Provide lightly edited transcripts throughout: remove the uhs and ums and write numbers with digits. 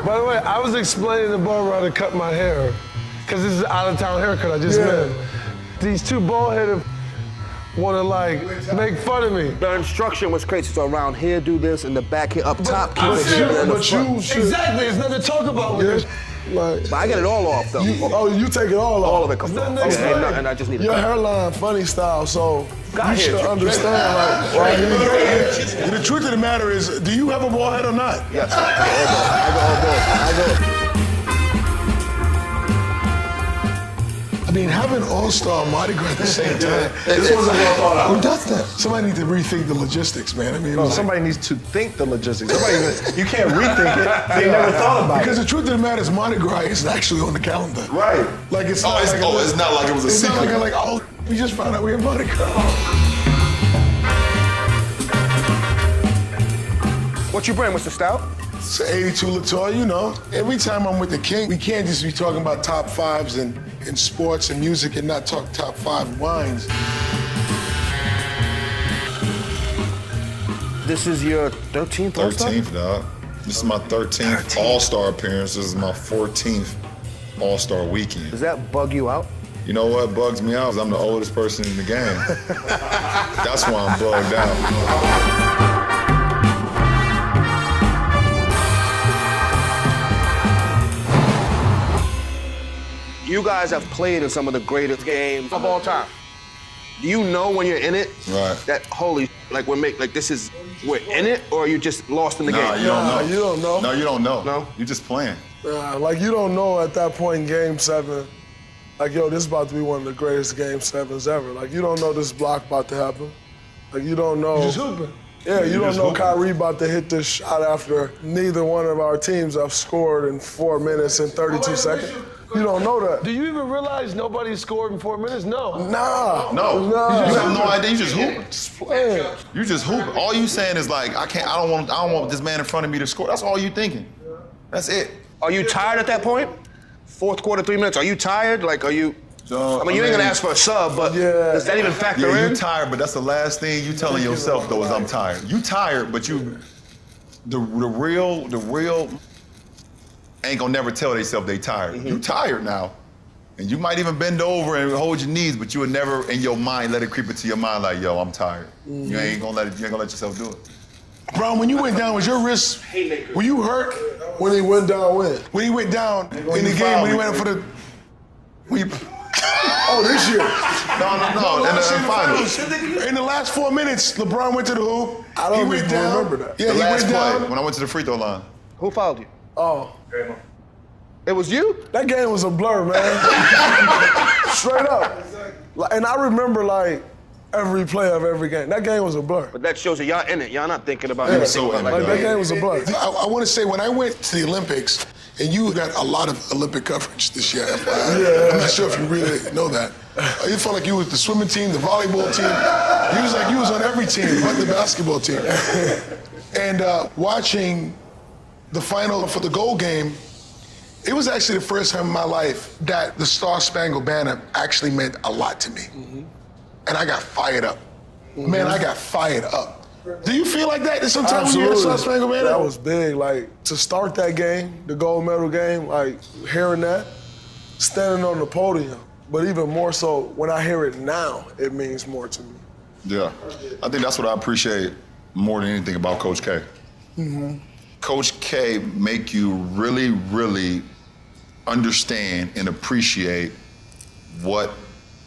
By the way, I was explaining to barber how to cut my hair, because this is an out-of-town haircut I just made. These two bald-headed want to, like, make fun of me. The instruction was crazy. So around here, do this, and the back here, up top, keep it here. But you should. Exactly, there's nothing to talk about with this. But I get it all off, though. You take it all off? All of it comes off. And I just need your hairline funny style, so you should understand, like, the truth of the matter is, do you have a bald head or not? Yes, I go. I mean, having All-Star Mardi Gras at the same time, this wasn't well thought out. Who does that? Somebody needs to rethink the logistics, man. I mean, somebody needs to think the logistics. You can't rethink it. They never thought about it. Because the truth of the matter is, Mardi Gras is actually on the calendar. Right. Like it's not. It's not like it was a secret. It's not like oh, we just found out we have Mardi Gras. What you bring, Mr. Stout? It's 82 Latour, you know. Every time I'm with the king, we can't just be talking about top fives in sports and music and not talk top 5 wines. This is your 13th All-Star? 13th, dog. This is my 13th All-Star appearance. This is my 14th All-Star weekend. Does that bug you out? You know what bugs me out? Is I'm the oldest person in the game. That's why I'm bugged out. You guys have played in some of the greatest games of all time. Do you know when you're in it? Right. That holy, like we're in it, or are you just lost in the game? You don't know. You don't know. No, you don't know. No? You're just playing. Like you don't know at that point in Game 7, like yo, this is about to be one of the greatest Game 7s ever. Like you don't know this block about to happen. Like you don't know. You're just hooping. Yeah, you don't know Kyrie about to hit this shot after neither one of our teams have scored in 4 minutes and 32 seconds. You don't know that. Do you even realize nobody scored in 4 minutes? No. Nah. No. You have no idea. You just hooping. Just playing. You just hooping. All you saying is like, I don't want this man in front of me to score. That's all you thinking. That's it. Are you tired at that point? Fourth quarter, 3 minutes. Are you tired? Like, are you? I mean, you ain't gonna ask for a sub, but does that even factor in? You tired, but that's the last thing you telling yourself though is I'm tired. You tired, but the real ain't gonna never tell themselves they tired. Mm-hmm. You tired now. And you might even bend over and hold your knees, but you would never in your mind let it creep into your mind like, yo, I'm tired. Mm-hmm. You ain't gonna let yourself do it. Bro, when you went down, was your wrist, were you hurt? When he went down when? When he went down in the game, when he went for the, oh, this year. No, in the finals. In the last 4 minutes, LeBron went to the hoop. I don't even remember that. Yeah, the last play, when I went to the free throw line. Who fouled you? Oh. It was you? That game was a blur, man. Straight up. And I remember, like, every play of every game. That game was a blur. But that shows you y'all in it. Y'all not thinking about anything. Like that game was a blur. I want to say, when I went to the Olympics, and you got a lot of Olympic coverage this year, FYI. Yeah. I'm not sure if you really know that. It felt like you was the swimming team, the volleyball team. You was like you was on every team but the basketball team. And watching the final for the gold game, it was actually the first time in my life that the Star Spangled Banner actually meant a lot to me. Mm-hmm. And I got fired up. Mm-hmm. Man, I got fired up. Do you feel like that sometimes when you hear the Star Spangled Banner? That was big. Like, to start that game, the gold medal game, like, hearing that, standing on the podium, but even more so, when I hear it now, it means more to me. Yeah. I think that's what I appreciate more than anything about Coach K. Mm-hmm. Coach K make you really, really understand and appreciate what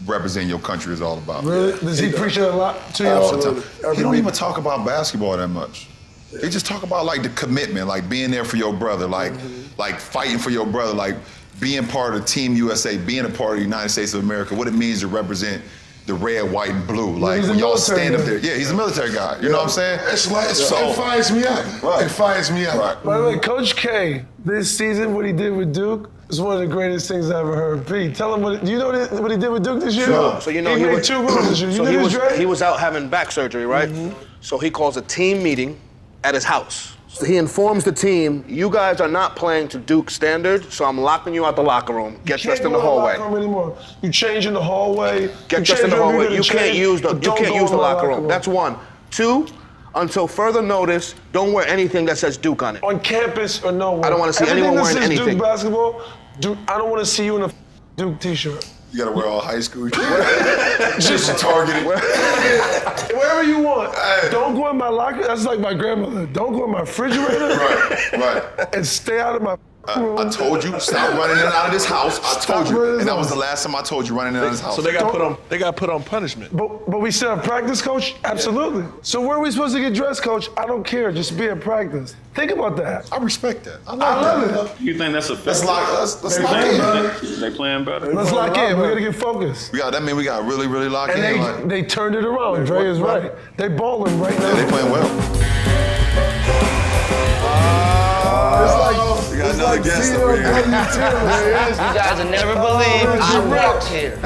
representing your country is all about. Really? Does he preach it a lot to you? Absolutely. He don't even talk about basketball that much. He just talk about like the commitment, like being there for your brother, like fighting for your brother, like being part of Team USA, being a part of the United States of America, what it means to represent the red, white, and blue. Like when y'all stand up there. Yeah, he's a military guy. You know what I'm saying? It fires me up. Right. It fires me up. Right. By the way, Coach K, this season, what he did with Duke, is one of the greatest things I ever heard. Pete, tell him what he did with Duke this year? Sure. So you know he made 2 goals this year. So he was out having back surgery, right? Mm-hmm. So he calls a team meeting at his house. So he informs the team, you guys are not playing to Duke standard, so I'm locking you out the locker room. Get dressed in the hallway. Locker room anymore. You change in the hallway. Get dressed in the hallway. You can't use the locker room. That's one. 2, Until further notice, don't wear anything that says Duke on it. On campus or nowhere. I don't want to see anyone wearing anything that says anything. Duke basketball, I don't want to see you in a Duke t-shirt. You gotta wear all high school. Just targeted. Wherever you want. Hey. Don't go in my locker. That's like my grandmother. Don't go in my refrigerator. Right. And stay out of my room. I told you, stop running in and out of this house. I told you. And that was the last time I told you running in and out of this house. So they got put on punishment. But we still have practice, coach? Absolutely. Yeah. So where are we supposed to get dressed, coach? I don't care. Just be at practice. Think about that. I respect that. I love it. You think that's a Let's lock in. They playing better. Let's lock in. We gotta get focused. That means we got really, really lock in. And they turned it around. Dre is right. They balling right now. Yeah, they playing well. It's like guest over here. You guys will never believe I walked here.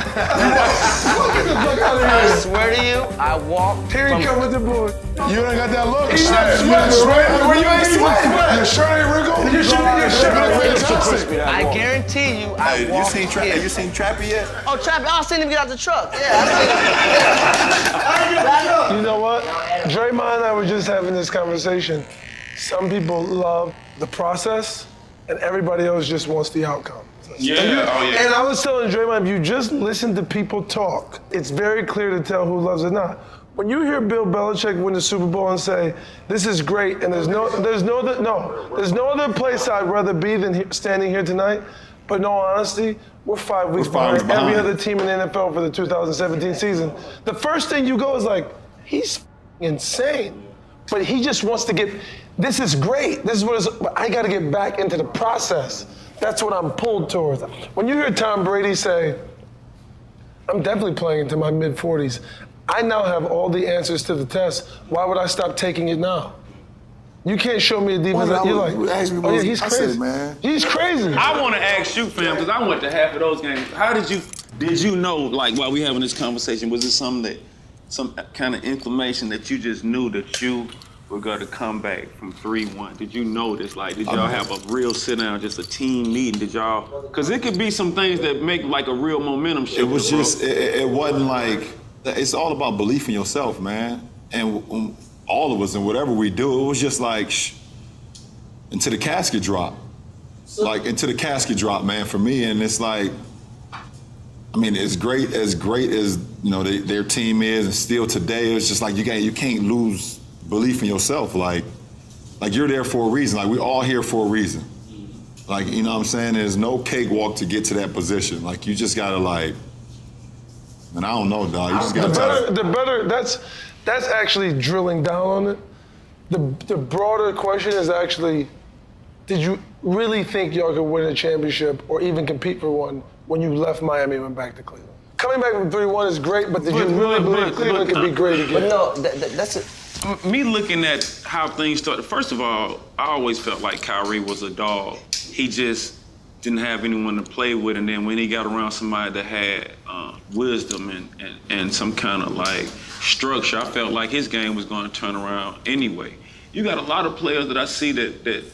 I swear to you, I walked Here he come with the board. You ain't got that look. He's not sweating. Where you ain't sweating? Your shirt ain't wrinkled? Your shirt ain't fantastic. I guarantee you, I walked here. You seen Trappy yet? Oh, Trappy, I seen him get out the truck. Yeah, I seen him. You know what? Draymond and I were just having this conversation. Some people love the process, and everybody else just wants the outcome. And I was telling Draymond, if you just listen to people talk, it's very clear to tell who loves it or not. When you hear Bill Belichick win the Super Bowl and say, "This is great," and there's no other place I'd rather be than standing here tonight. But in all honesty, we're 5 weeks behind every other team in the NFL for the 2017 season. The first thing you go is like, he's insane, but he just wants to get. This is great. This is what it's. But I got to get back into the process. That's what I'm pulled towards. When you hear Tom Brady say, "I'm definitely playing into my mid-40s," I now have all the answers to the test. Why would I stop taking it now? You can't show me a defense that you're like, oh yeah, he's crazy. Said, man. He's crazy. I want to ask you, fam, because I went to half of those games. How did you know, like, while we having this conversation, was it some kind of inclination that you just knew that you were going to come back from 3-1? Did you know this? Like, did y'all have a real sit down, just a team meeting? Did y'all? Because it could be some things that make like a real momentum shift. It was just, it wasn't like, it's all about belief in yourself, man. And all of us, and whatever we do, it was just like, until the casket drop. Like, until the casket drop, man, for me. And it's like, I mean, as great as you know their team is, and still today, it's just like you can't lose belief in yourself. Like you're there for a reason. Like, we're all here for a reason. Like, you know what I'm saying? There's no cakewalk to get to that position. Like, you just gotta like, and I don't know, dog. You just gotta the better. That's actually drilling down on it. The broader question is actually, did you really think y'all could win a championship or even compete for one when you left Miami and went back to Cleveland? Coming back from 3-1 is great, but did you really believe Cleveland could be great again? But no, that's it. Me looking at how things started, first of all, I always felt like Kyrie was a dog. He just didn't have anyone to play with, and then when he got around somebody that had wisdom and some kind of like structure, I felt like his game was going to turn around anyway. You got a lot of players that I see that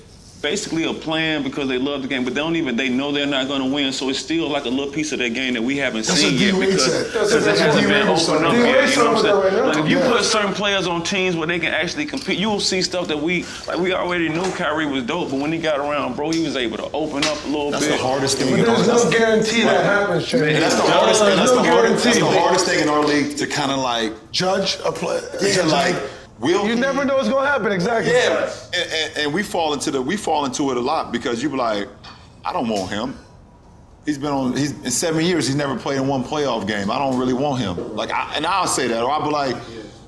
basically are playing because they love the game, but they know they're not going to win, so it's still like a little piece of their game that we haven't seen yet because it hasn't been opened up yet. You know what I'm saying? Like, if you put certain players on teams where they can actually compete, you will see stuff that we already knew Kyrie was dope, but when he got around, bro, he was able to open up a little bit. That's the hardest thing. But there's no guarantee that happens, Chainz. That's the hardest thing. That's the hardest thing in our league to kind of like Judge a player. Yeah, you never know what's gonna happen, exactly. Yeah, and we fall into it a lot because you be like, I don't want him. He's in 7 years, he's never played in one playoff game. I don't really want him. Like, and I'll say that, or I'll be like,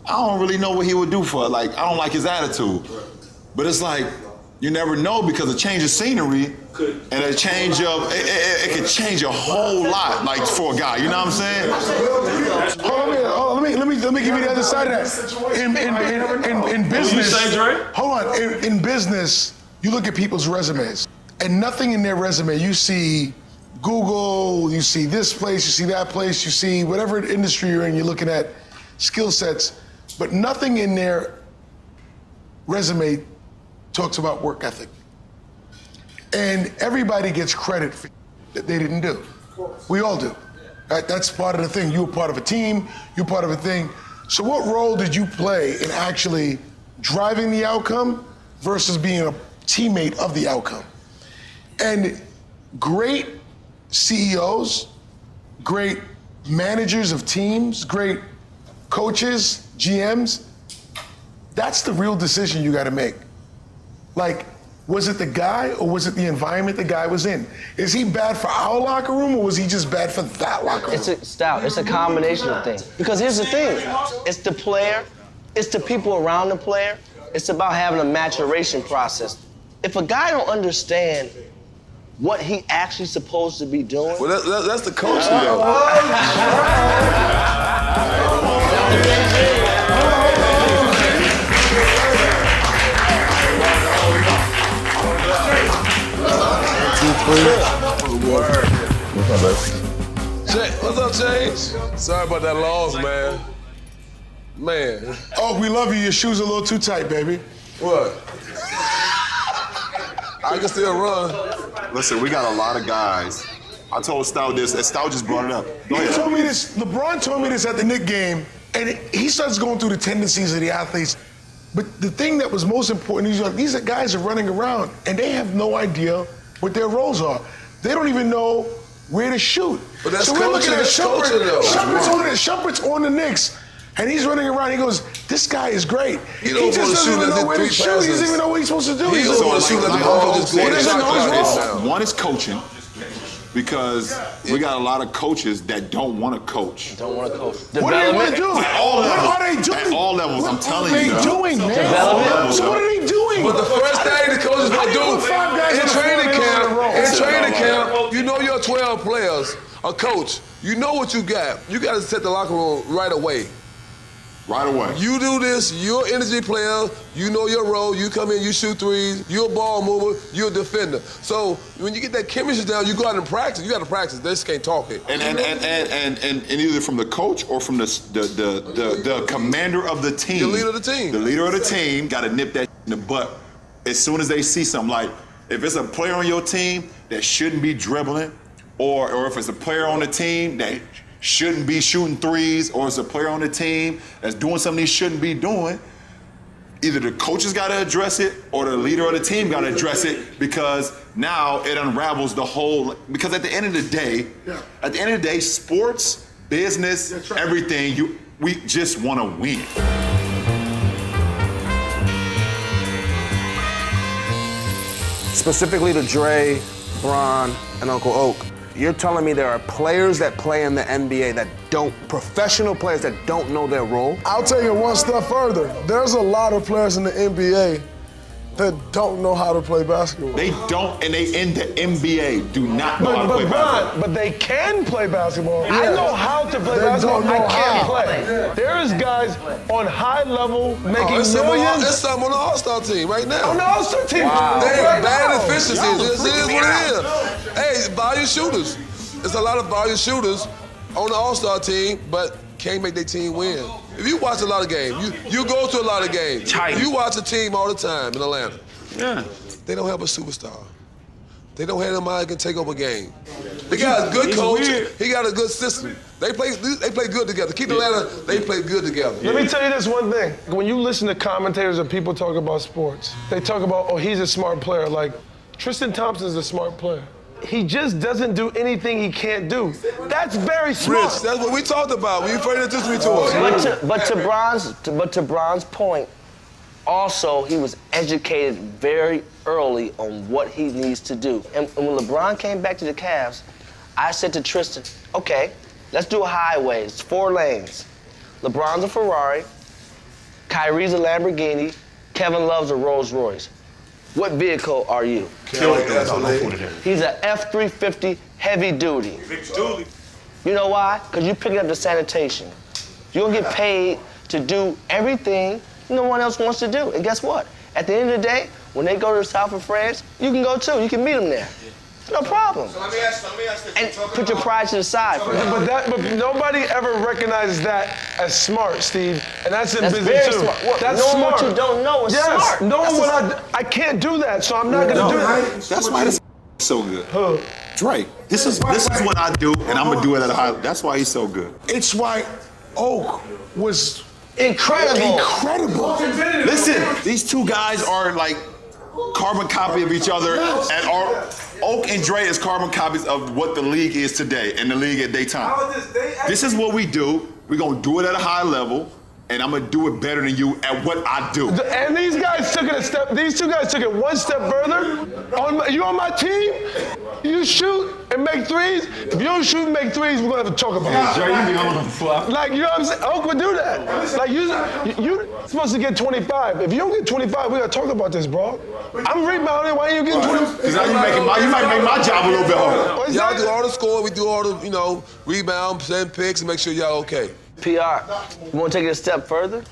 I don't really know what he would do for it. Like, I don't like his attitude. But it's like, you never know because a change of scenery and a change of, it could change a whole lot, like, for a guy, you know what I'm saying? Let me give you the other side of that. In business, you say, Dre? Hold on. In business, you look at people's resumes, and nothing in their resume. You see Google, you see this place, you see that place, you see whatever industry you're in. You're looking at skill sets, but nothing in their resume talks about work ethic. And everybody gets credit for that they didn't do. We all do. Right? That's part of the thing. You were part of a team, you're part of a thing. So what role did you play in actually driving the outcome versus being a teammate of the outcome. And great CEOs, great managers of teams, great coaches, GMs, that's the real decision you gotta make. Like, was it the guy or was it the environment the guy was in? Is he bad for our locker room or was he just bad for that locker room? It's a combination of things. Because here's the thing, it's the player, it's the people around the player, it's about having a maturation process. If a guy don't understand what he actually supposed to be doing. Well, that's the coaching though. What's up, Chainz? Sorry about that loss, man. Man. Oh, we love you. Your shoes are a little too tight, baby. What? I can still run. Listen, we got a lot of guys. I told Stout this, and Stout just brought it up. Go ahead. He told me this, LeBron told me this at the Knicks game, and he starts going through the tendencies of the athletes. But the thing that was most important, he's like, these guys are running around, and they have no idea what their roles are. They don't even know where to shoot. But that's so we're looking at coaching, though. Shumpert's on the Knicks, and he's running around. He goes, this guy is great. He just doesn't even know where to shoot. He doesn't even know what he's supposed to do. He doesn't want to shoot like the uncle just going his role. One is coaching, because we got a lot of coaches that don't want to coach. Don't want to coach. What do they want to do? At all levels. What are they doing? At all levels, I'm telling you. What are they doing, man? Development. So what are they doing? But the first thing the coaches want to do in training camp, you know your 12 players, a coach, you know what you got. You got to set the locker room right away. Right away. You do this, you're an energy player, you know your role, you come in, you shoot threes, you're a ball mover, you're a defender. So when you get that chemistry down, you go out and practice. You got to practice. They just can't talk it. And either from the coach or from the commander of the team. The leader of the team. The leader of the team got to nip that in the butt as soon as they see something. Like, if it's a player on your team that shouldn't be dribbling, or if it's a player on the team that shouldn't be shooting threes, or it's a player on the team that's doing something he shouldn't be doing, either the coaches got to address it or the leader of the team got to address it, because now it unravels the whole. Because at the end of the day, sports, business, everything, we just want to win. Specifically to Dre, Bron, and Uncle Oak, you're telling me there are players that play in the NBA that professional players that don't know their role? I'll take it one step further. There's a lot of players in the NBA that don't know how to play basketball. They don't, and they in the NBA do not know how to play basketball. But they can play basketball. Yeah. I know how to play basketball. I can't play. There is guys on high level making millions. There's some on the All-Star team right now. On the All-Star team. Wow. They have bad efficiency. This is what it is. Hey, volume shooters. There's a lot of volume shooters on the All-Star team, but can't make their team win. If you watch a lot of games, you go to a lot of games. You watch a team all the time in Atlanta. Yeah. They don't have a superstar. They don't have somebody that can take over a game. They got a good coach. He got a good system. They play good together. Keep Atlanta, they play good together. Let me tell you this one thing. When you listen to commentators and people talk about sports, they talk about, oh, he's a smart player. Like, Tristan Thompson's a smart player. He just doesn't do anything he can't do. That's very smart. Rich, that's what we talked about. We afraid to introduce me to us. But to Bron's point, also he was educated very early on what he needs to do. And when LeBron came back to the Cavs, I said to Tristan, okay, let's do a highway. It's 4 lanes. LeBron's a Ferrari, Kyrie's a Lamborghini, Kevin Love's a Rolls Royce. What vehicle are you? He's an F-350 heavy duty. You know why? Because you're picking up the sanitation. You're gonna get paid to do everything no one else wants to do. And guess what? At the end of the day, when they go to the south of France, you can go too. You can meet them there. No problem. So let me ask this. And put your pride to the side. But nobody ever recognizes that as smart, Steve. And that's in business too. Smart. Well, that's knowing smart. what you don't know is smart. Knowing what I can't do that, so I'm not gonna do that. That's why this so good. Drake, this is what I do, and I'm gonna do it at a high. That's why he's so good. It's why Oak was Incredible. Incredible. Listen, these two guys are like carbon copy of each other, and Oak and Dre is carbon copies of what the league is today and the league at daytime. This is what we do. We're gonna do it at a high level, and I'm gonna do it better than you at what I do. And these guys took it a step. These two guys took it one step further. You on my team? You shoot and make threes. If you don't shoot and make threes, we're gonna have to talk about it. Dre, you be on the fly. Like, you know what I'm saying? Oak would do that. Like, you're supposed to get 25. If you don't get 25, we gotta talk about this, bro. I'm rebounding. Why ain't you getting 25? Because now you might make my job a little bit harder. Y'all do all the score. We do all the, rebound, send picks, and make sure y'all okay. PR, you want to take it a step further?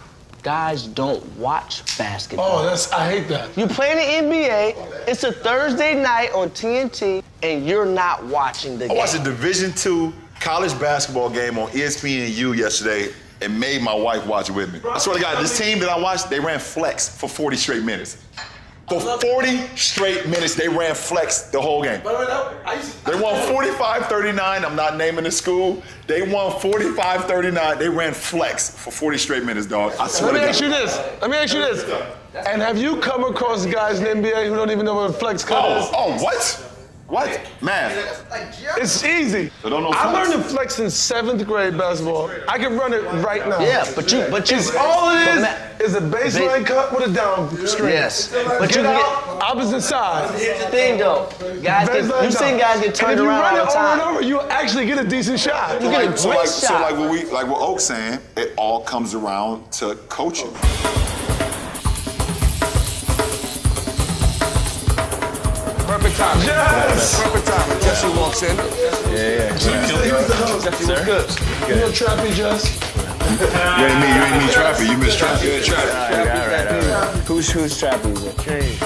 Guys don't watch basketball. Oh, I hate that. You play in the NBA, it's a Thursday night on TNT, and you're not watching the game. I watched a Division II college basketball game on ESPNU yesterday and made my wife watch it with me. I swear to God, this team that I watched, they ran flex for 40 straight minutes. For 40 straight minutes, they ran flex the whole game. They won 45-39. I'm not naming the school. They won 45-39. They ran flex for 40 straight minutes, dog. I swear to God. Let me ask you this. And have you come across guys in the NBA who don't even know what a flex cut is? Oh, what? What? Man. It's easy. I don't know I learned to flex in 7th grade basketball. I can run it right now. Yeah, but you. It's all it is a baseline cut with a down screen. Yes, but Get you can out, opposite side. Here's the thing, though. Guys, you've seen guys get turned around all the time. And if you run it over and over, you actually get a decent shot. You get a great shot. So like what Oak's saying, it all comes around to coaching. Perfect timing. Yes! Perfect timing. Jesse walks in. Yeah. Jesse, what's good? You know Trappy, Jess? You ain't me Trappy. You miss Trappy. All right. Who's Trappy? Chainz.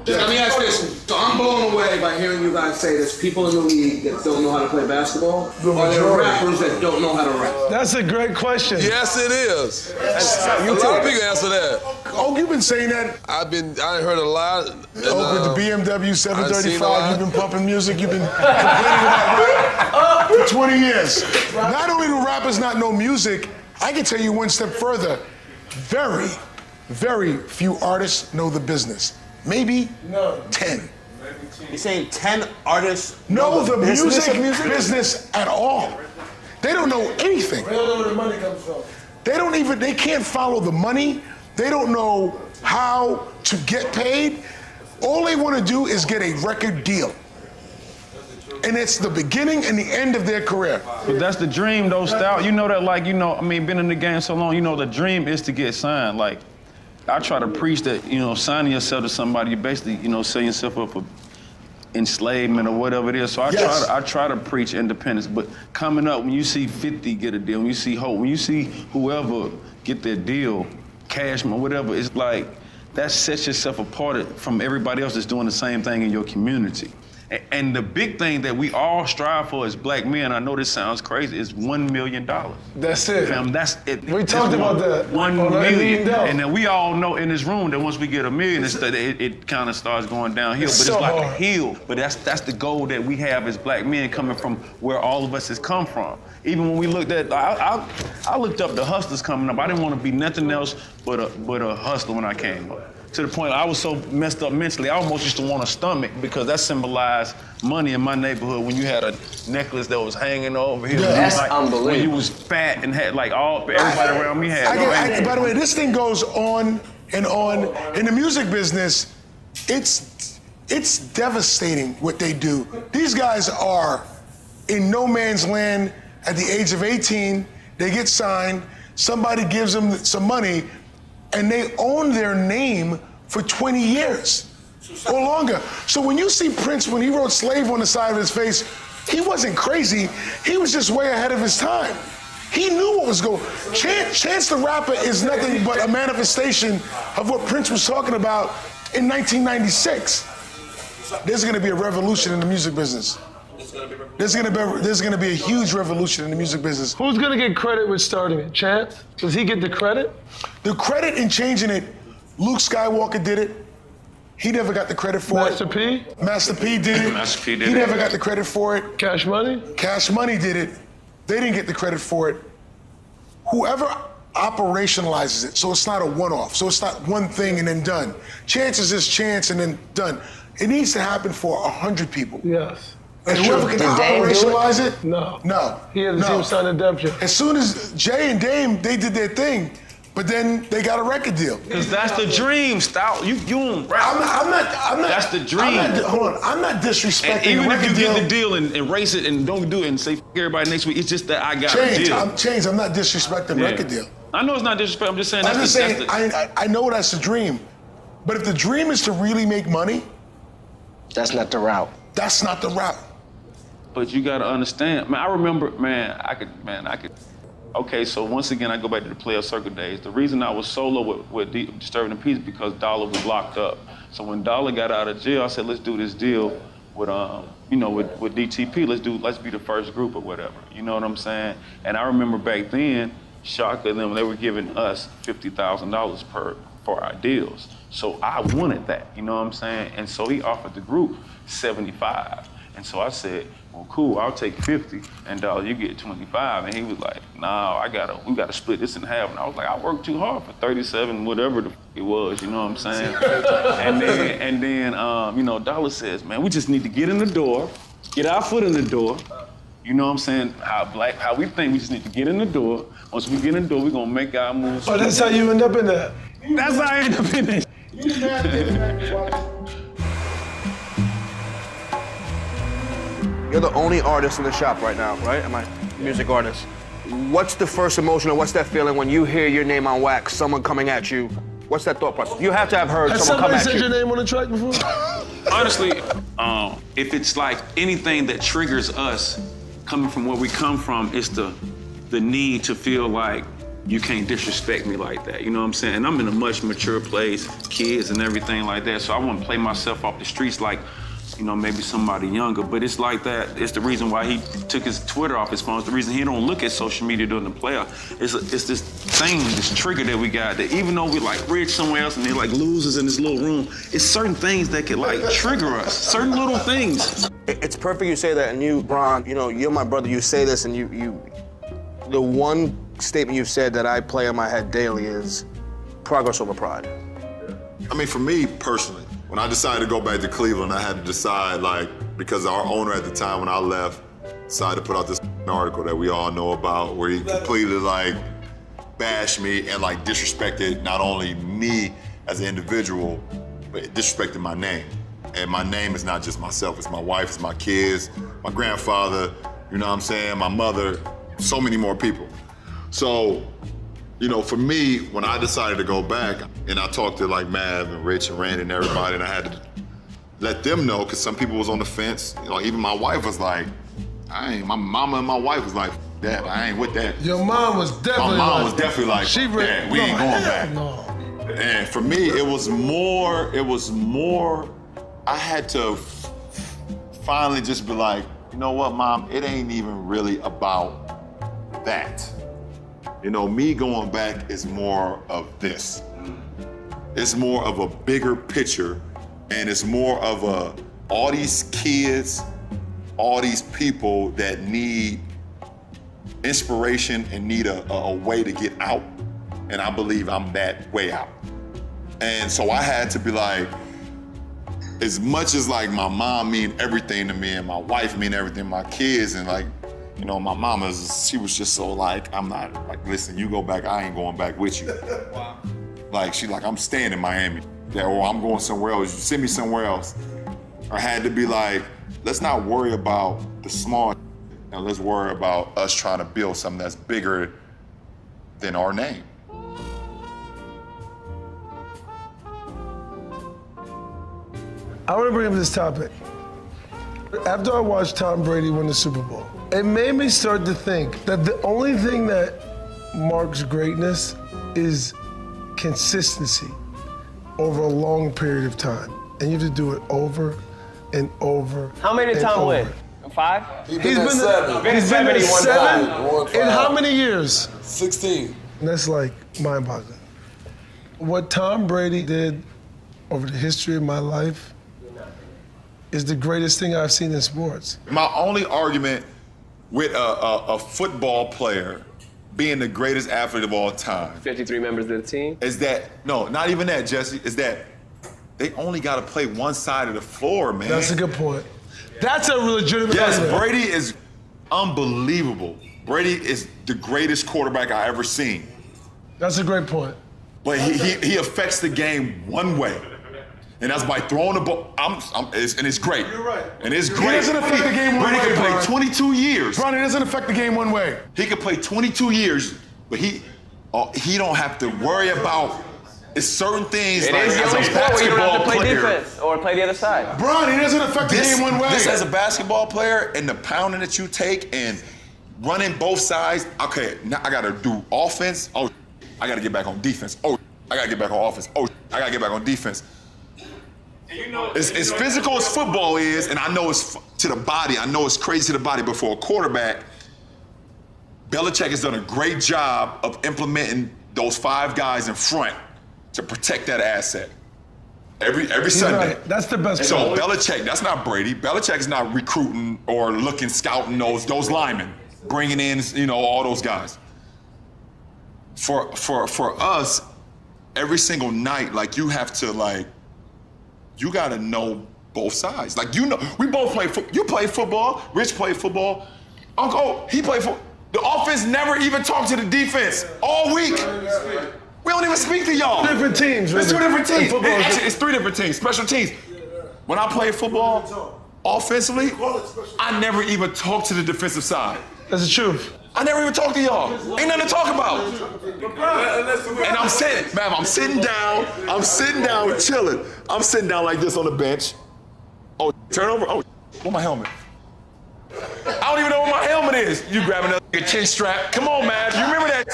Let me ask this. So I'm blown away by hearing you guys say there's people in the league that don't know how to play basketball. Are there rappers that don't know how to rap? That's a great question. Yes, it is. A lot of people answer that. Oh, you've been saying that. I heard a lot. With the BMW 735, you've been pumping music. You've been complaining about rap for 20 years. Not only do rappers not know music, I can tell you one step further. Very, very few artists know the business. Maybe 10. You're saying 10 artists know the music business at all. They don't know anything. They don't know where the money comes from. They can't follow the money. They don't know how to get paid. All they want to do is get a record deal. And it's the beginning and the end of their career. But that's the dream, though, Stout. You know that, been in the game so long, the dream is to get signed. Like, I try to preach that, signing yourself to somebody, you basically, setting yourself up for enslavement or whatever it is. So I try to preach independence. But coming up, when you see 50 get a deal, when you see Hope, when you see whoever get their deal, Cashman, whatever, it's like that sets yourself apart from everybody else that's doing the same thing in your community. And the big thing that we all strive for as black men, I know this sounds crazy, is $1 million. That's it. Fam, that's it. We talked about that. $1 million. And then we all know in this room that once we get $1 million, it kind of starts going downhill. But it's like a hill. But that's the goal that we have as black men coming from where all of us has come from. Even when we looked at, I looked up the hustlers coming up. I didn't want to be nothing else but a hustler when I came up. To the point I was so messed up mentally, I almost used to want a stomach because that symbolized money in my neighborhood when you had a necklace that was hanging over here. Yeah, that's unbelievable. When you was fat and had everybody around me had. By the way, this thing goes on and on. In the music business, it's devastating what they do. These guys are in no man's land at the age of 18. They get signed, somebody gives them some money, and they own their name for 20 years or longer. So when you see Prince, when he wrote Slave on the side of his face, he wasn't crazy. He was just way ahead of his time. He knew what was going on. Chance the Rapper is nothing but a manifestation of what Prince was talking about in 1996. There's gonna be a revolution in the music business. There's gonna be a huge revolution in the music business. Who's gonna get credit with starting it? Chance? Does he get the credit? The credit in changing it, Luke Skywalker did it. He never got the credit for Master it. P? Master P did it. Master P did he it. never got the credit for it. Cash Money? Cash Money did it. They didn't get the credit for it. whoever operationalizes it, so it's not a one-off, so it's not one thing and then done. Chance is just chance and then done. It needs to happen for 100 people. Yes. And whoever can operationalize it? No. No. He had the team sign a depth chart. As soon as Jay and Dame, they did their thing, but then they got a record deal. Because that's the dream, Stout. You don't rap. I'm not. That's the dream. I'm not disrespecting and even the if you record get deal. the deal and erase it and don't do it and say F everybody next week, it's just that I got a deal. Chainz, I'm not disrespecting record deal. I know it's not disrespect. I'm just saying I'm that's just saying, I know that's the dream. But if the dream is to really make money, that's not the route. That's not the route. But you gotta understand, man, I remember, I could. Okay, so once again, I go back to the player circle days. The reason I was solo with Disturbing the Peace is because Dollar was locked up. So when Dollar got out of jail, I said, let's do this deal with with DTP. Let's be the first group or whatever. You know what I'm saying? And I remember back then, Shock and them, they were giving us $50,000 for our deals. So I wanted that, you know what I'm saying? And so he offered the group 75. And so I said, well, cool, I'll take 50, and Dollar, you get 25. And he was like, nah, we gotta split this in half. And I was like, I worked too hard for 37, whatever the f it was, you know what I'm saying? and then, Dollar says, man, we just need to get in the door, get our foot in the door. You know what I'm saying? How we think, we just need to get in the door. Once we get in the door, we're gonna make our moves. Oh, that's how you end up in that? That's how I end up in it. You're the only artist in the shop right now, right? Am I music artist? What's the first emotion or what's that feeling when you hear your name on wax, someone coming at you? What's that thought process? You have to have heard someone come at you. Has somebody said your name on the track before? Honestly, if it's like anything that triggers us coming from where we come from, it's the need to feel like you can't disrespect me like that, you know what I'm saying? And I'm in a much mature place, kids and everything like that, so I want to play myself off the streets like, maybe somebody younger, but it's like that. It's the reason why he took his Twitter off his phone. It's the reason he don't look at social media during the playoff. It's this thing, this trigger that we got that even though we're like rich somewhere else and they're like losers in this little room, it's certain things that could like trigger us, certain little things. It's perfect you say that, and you, Bron, you're my brother, you say this, and the one statement you've said that I play in my head daily is progress over pride. I mean, for me personally, when I decided to go back to Cleveland, I had to decide, because our owner at the time when I left decided to put out this article that we all know about where he completely, bashed me and, disrespected not only me as an individual, but disrespected my name. And my name is not just myself, it's my wife, it's my kids, my grandfather, you know what I'm saying, my mother, so many more people. So, for me, when I decided to go back, and I talked to Mav and Rich and Randy and everybody, and I had to let them know, because some people was on the fence. Even my wife was like, my mama and my wife was like, Dad, I ain't with that. Your mom was definitely like, Dad, we ain't going back. No. And for me, it was more, I had to finally just be like, you know what, Mom, it ain't even really about that. Me going back is more of this. It's more of a bigger picture, and it's more of all these kids, all these people that need inspiration and need a way to get out, and I believe I'm that way out. And so I had to be like, as much as my mom mean everything to me and my wife mean everything, my kids, and my mama, she was just so I'm not, listen, you go back, I ain't going back with you. Wow. She's like, I'm staying in Miami, or I'm going somewhere else, you send me somewhere else. I had to be like, let's not worry about the small, and let's worry about us trying to build something that's bigger than our name. I want to bring up this topic. After I watched Tom Brady win the Super Bowl, it made me start to think that the only thing that marks greatness is consistency over a long period of time. And you have to do it over and over. How many did Tom win? 5? He's been seven. He's been there 7? In how many years? 16. And that's mind-boggling. What Tom Brady did over the history of my life is the greatest thing I've seen in sports. My only argument with a football player being the greatest athlete of all time. 53 members of the team. Is that, no, not even that, Jesse, is that they only got to play one side of the floor, man. That's a good point. That's a legitimate argument. Brady is unbelievable. Brady is the greatest quarterback I ever seen. That's a great point. But he affects the game one way. And that's by throwing the ball. And it's great. You're right. And it's great. He doesn't affect the game one way, Brady can Brian. play 22 years. Brian, it doesn't affect the game one way. He can play 22 years, but he don't have to worry about. It's certain things It like is the as only a sport where you don't have to basketball play player. defense or play the other side. Brian, it doesn't affect the game one way. This as a basketball player and the pounding that you take and running both sides. Okay, now I gotta do offense. Oh, I gotta get back on defense. Oh, I gotta get back on offense. Oh, I gotta get back on defense. As physical as football is, and I know it's to the body, I know it's crazy to the body, but for a quarterback, Belichick has done a great job of implementing those 5 guys in front to protect that asset. Every Sunday. Right. That's the best So part. Belichick, that's not Brady. Belichick is not recruiting or scouting those linemen, bringing in, all those guys. For us, every single night, like you have to you gotta know both sides. Like we both play football. You play football. Rich played football. Uncle, he played football. The offense never even talked to the defense all week. We don't even speak to y'all. Different teams. It's 2 different teams. Actually, Actually, it's 3 different teams. Special teams. When I played football, offensively, I never even talked to the defensive side. That's the truth. I never even talked to y'all. Ain't nothing to talk about. And I'm sitting down, chilling. I'm sitting down like this on the bench. Oh, turnover. Oh, where's my helmet? I don't even know where my helmet is. You grab another chin strap. Come on, man. You remember that?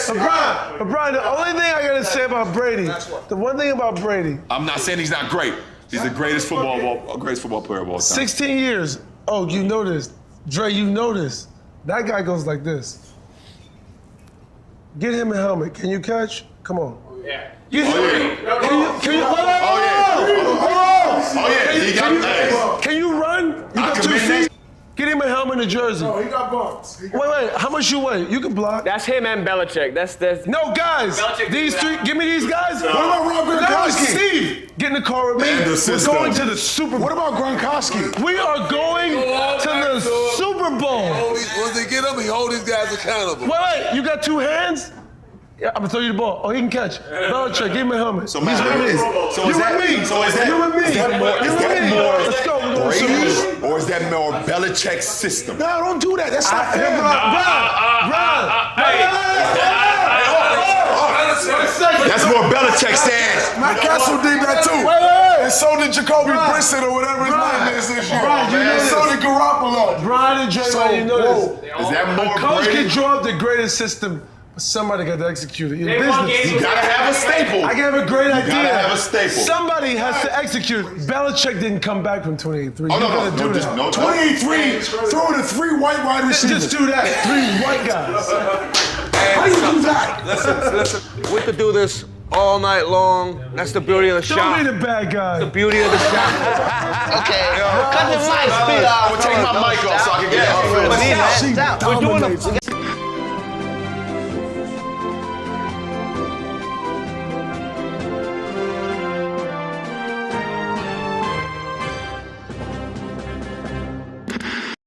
But Brian, the only thing I gotta say about Brady, the one thing about Brady. I'm not saying he's not great. He's the greatest football player of all time. 16 years. Oh, you know this. Dre, you know this. That guy goes like this. Get him a helmet. Can you catch? Come on. Yeah. Can you? Can you run? You got 2 feet. Get him a helmet and a jersey. Oh, he got bumps. Wait. How much you weigh? You can block. That's him and Belichick. That's. No, guys. These 3. Give me these guys. What about Rob Gronkowski? Steve, get in the car with me. We're going to the Super Bowl. What about Gronkowski? We are going to the Super Bowl. Once they get him, he hold these guys accountable. Wait. You got 2 hands? Yeah, I'm gonna throw you the ball. Oh, he can catch. Belichick, give him a helmet. So He's with me. You with me. Let's go. Brady, or is that more Belichick's system? No, don't do that. That's not fair. That's more Belichick stance. Matt Castle did that too. And so did Jacoby Brissett or whatever his name is this year. And so did Garoppolo. Brian and Draymond, you know this. Is that more A coach Brady? can draw up the greatest system. Somebody got to execute it. You gotta have a staple. I can have a great idea. You gotta have a staple. Somebody has to execute. Belichick didn't come back from 28-3. Oh, You gotta do that. 28-3, throw to 3 white wide receivers. Just do that. 3 white guys. How do you do that? Listen. We could do this all night long. That's the beauty of the shop. Don't be the bad guy. The beauty of the shop. Okay, cut the mic speed off. I'm gonna take my mic off so I can get it. We're doing